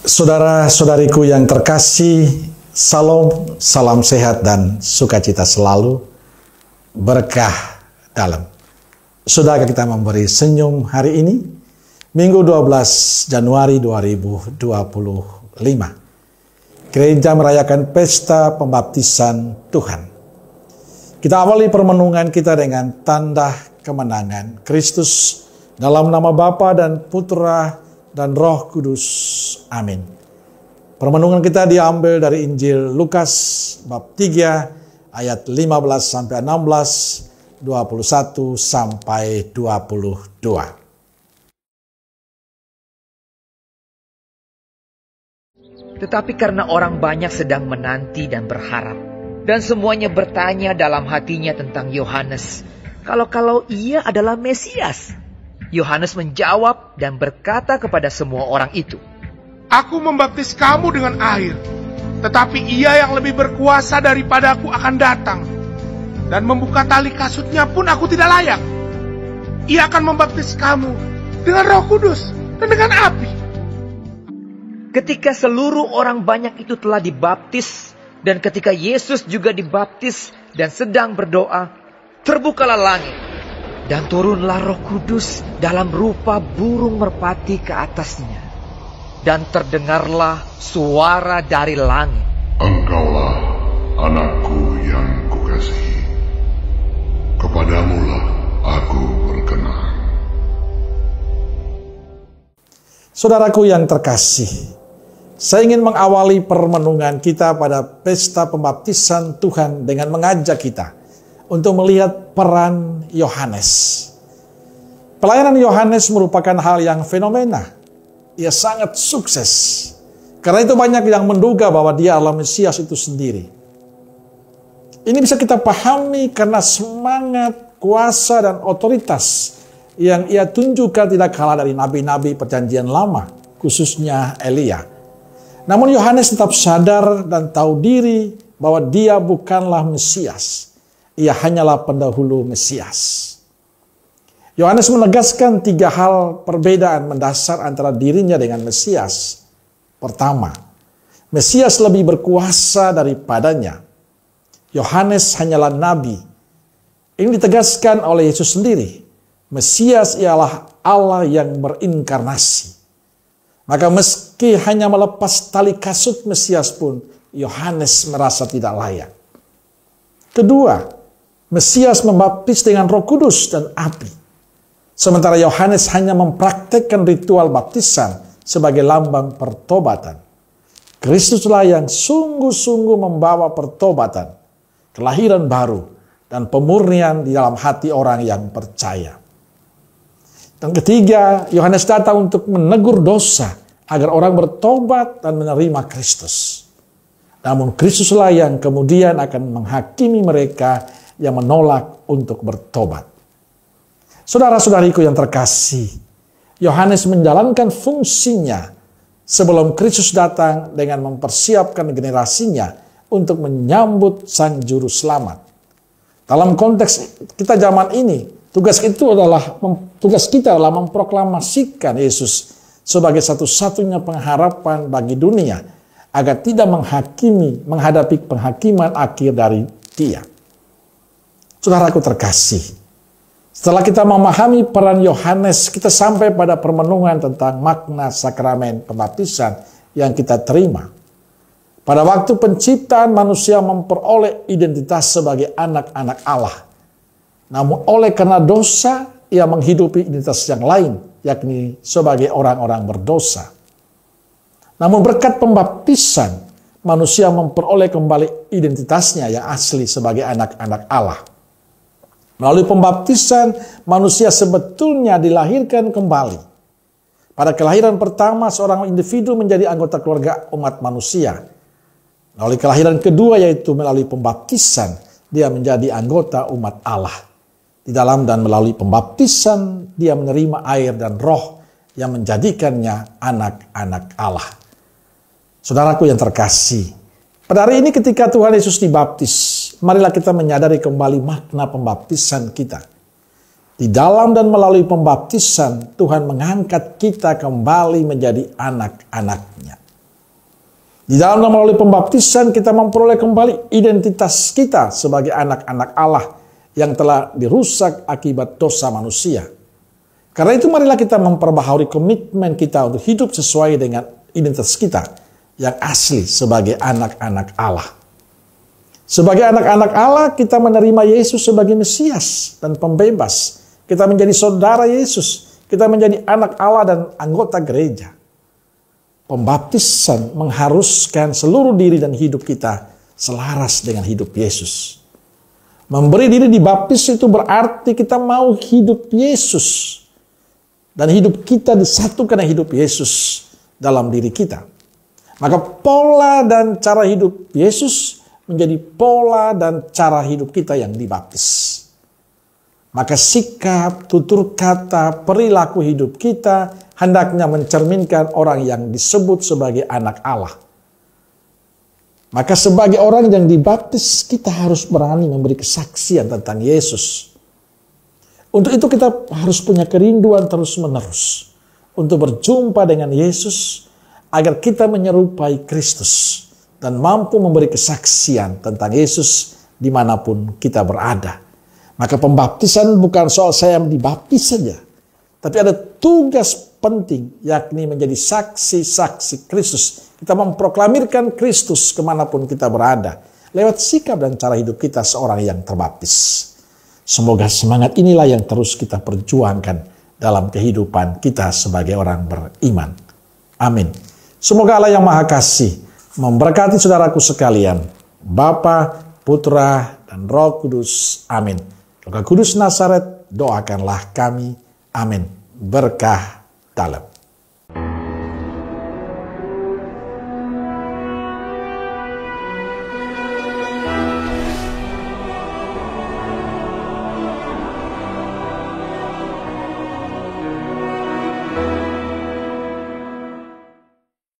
Saudara-saudariku yang terkasih, salam sehat dan sukacita selalu, berkah dalam. Sudahkah kita memberi senyum hari ini? Minggu 12 Januari 2025. Gereja merayakan pesta pembaptisan Tuhan. Kita awali permenungan kita dengan tanda kemenangan Kristus dalam nama Bapa dan Putra dan Roh Kudus. Amin. Permenungan kita diambil dari Injil Lukas bab 3 ayat 15 sampai 16, 21 sampai 22. Tetapi karena orang banyak sedang menanti dan berharap, dan semuanya bertanya dalam hatinya tentang Yohanes, kalau ia adalah Mesias. Yohanes menjawab dan berkata kepada semua orang itu, "Aku membaptis kamu dengan air, tetapi Ia yang lebih berkuasa daripadaku akan datang, dan membuka tali kasutnya pun aku tidak layak. Ia akan membaptis kamu dengan Roh Kudus dan dengan api." Ketika seluruh orang banyak itu telah dibaptis, dan ketika Yesus juga dibaptis dan sedang berdoa, terbukalah langit, dan turunlah Roh Kudus dalam rupa burung merpati ke atasnya. Dan terdengarlah suara dari langit, "Engkaulah anakku yang kukasihi, kepadamulah aku berkenan." Saudaraku yang terkasih, saya ingin mengawali permenungan kita pada pesta pembaptisan Tuhan dengan mengajak kita untuk melihat peran Yohanes. Pelayanan Yohanes merupakan hal yang fenomena. Ia sangat sukses. Karena itu banyak yang menduga bahwa dia adalah Mesias itu sendiri. Ini bisa kita pahami karena semangat, kuasa, dan otoritas yang ia tunjukkan tidak kalah dari nabi-nabi perjanjian lama, khususnya Elia. Namun Yohanes tetap sadar dan tahu diri bahwa dia bukanlah Mesias. Ia hanyalah pendahulu Mesias. Yohanes menegaskan 3 hal perbedaan mendasar antara dirinya dengan Mesias. Pertama, Mesias lebih berkuasa daripadanya. Yohanes hanyalah nabi. Ini ditegaskan oleh Yesus sendiri. Mesias ialah Allah yang berinkarnasi. Maka meski hanya melepas tali kasut Mesias pun, Yohanes merasa tidak layak. Kedua, Mesias membaptis dengan Roh Kudus dan api. Sementara Yohanes hanya mempraktekkan ritual baptisan sebagai lambang pertobatan. Kristuslah yang sungguh-sungguh membawa pertobatan, kelahiran baru, dan pemurnian di dalam hati orang yang percaya. Dan ketiga, Yohanes datang untuk menegur dosa agar orang bertobat dan menerima Kristus. Namun Kristuslah yang kemudian akan menghakimi mereka yang menolak untuk bertobat. Saudara-saudariku yang terkasih, Yohanes menjalankan fungsinya sebelum Kristus datang dengan mempersiapkan generasinya untuk menyambut Sang Juru Selamat. Dalam konteks kita zaman ini, tugas kita adalah memproklamasikan Yesus sebagai satu-satunya pengharapan bagi dunia agar tidak menghadapi penghakiman akhir dari Dia. Saudaraku terkasih, setelah kita memahami peran Yohanes, kita sampai pada permenungan tentang makna sakramen pembaptisan yang kita terima. Pada waktu penciptaan, manusia memperoleh identitas sebagai anak-anak Allah. Namun karena dosa, ia menghidupi identitas yang lain, yakni sebagai orang-orang berdosa. Namun berkat pembaptisan, manusia memperoleh kembali identitasnya yang asli sebagai anak-anak Allah. Melalui pembaptisan, manusia sebetulnya dilahirkan kembali. Pada kelahiran pertama, seorang individu menjadi anggota keluarga umat manusia. Melalui kelahiran kedua, yaitu melalui pembaptisan, dia menjadi anggota umat Allah. Di dalam dan melalui pembaptisan, dia menerima air dan roh yang menjadikannya anak-anak Allah. Saudaraku yang terkasih, pada hari ini ketika Tuhan Yesus dibaptis, marilah kita menyadari kembali makna pembaptisan kita. Di dalam dan melalui pembaptisan, Tuhan mengangkat kita kembali menjadi anak-anak-Nya. Di dalam melalui pembaptisan kita memperoleh kembali identitas kita sebagai anak-anak Allah yang telah dirusak akibat dosa manusia. Karena itu marilah kita memperbaharui komitmen kita untuk hidup sesuai dengan identitas kita yang asli sebagai anak-anak Allah. Sebagai anak-anak Allah kita menerima Yesus sebagai Mesias dan Pembebas. Kita menjadi saudara Yesus. Kita menjadi anak Allah dan anggota gereja. Pembaptisan mengharuskan seluruh diri dan hidup kita selaras dengan hidup Yesus. Memberi diri dibaptis itu berarti kita mau hidup Yesus. Dan hidup kita disatukan dengan hidup Yesus dalam diri kita. Maka pola dan cara hidup Yesus menjadi pola dan cara hidup kita yang dibaptis. Maka sikap, tutur kata, perilaku hidup kita hendaknya mencerminkan orang yang disebut sebagai anak Allah. Maka sebagai orang yang dibaptis, kita harus berani memberi kesaksian tentang Yesus. Untuk itu kita harus punya kerinduan terus-menerus untuk berjumpa dengan Yesus agar kita menyerupai Kristus dan mampu memberi kesaksian tentang Yesus dimanapun kita berada. Maka pembaptisan bukan soal saya dibaptis saja, tapi ada tugas penting, yakni menjadi saksi-saksi Kristus. Kita memproklamirkan Kristus kemanapun kita berada, lewat sikap dan cara hidup kita seorang yang terbaptis. Semoga semangat inilah yang terus kita perjuangkan dalam kehidupan kita sebagai orang beriman. Amin. Semoga Allah yang Maha Kasih memberkati saudaraku sekalian, Bapa, Putra, dan Roh Kudus. Amin. Roh Kudus Nazaret, doakanlah kami. Amin. Berkah dalam.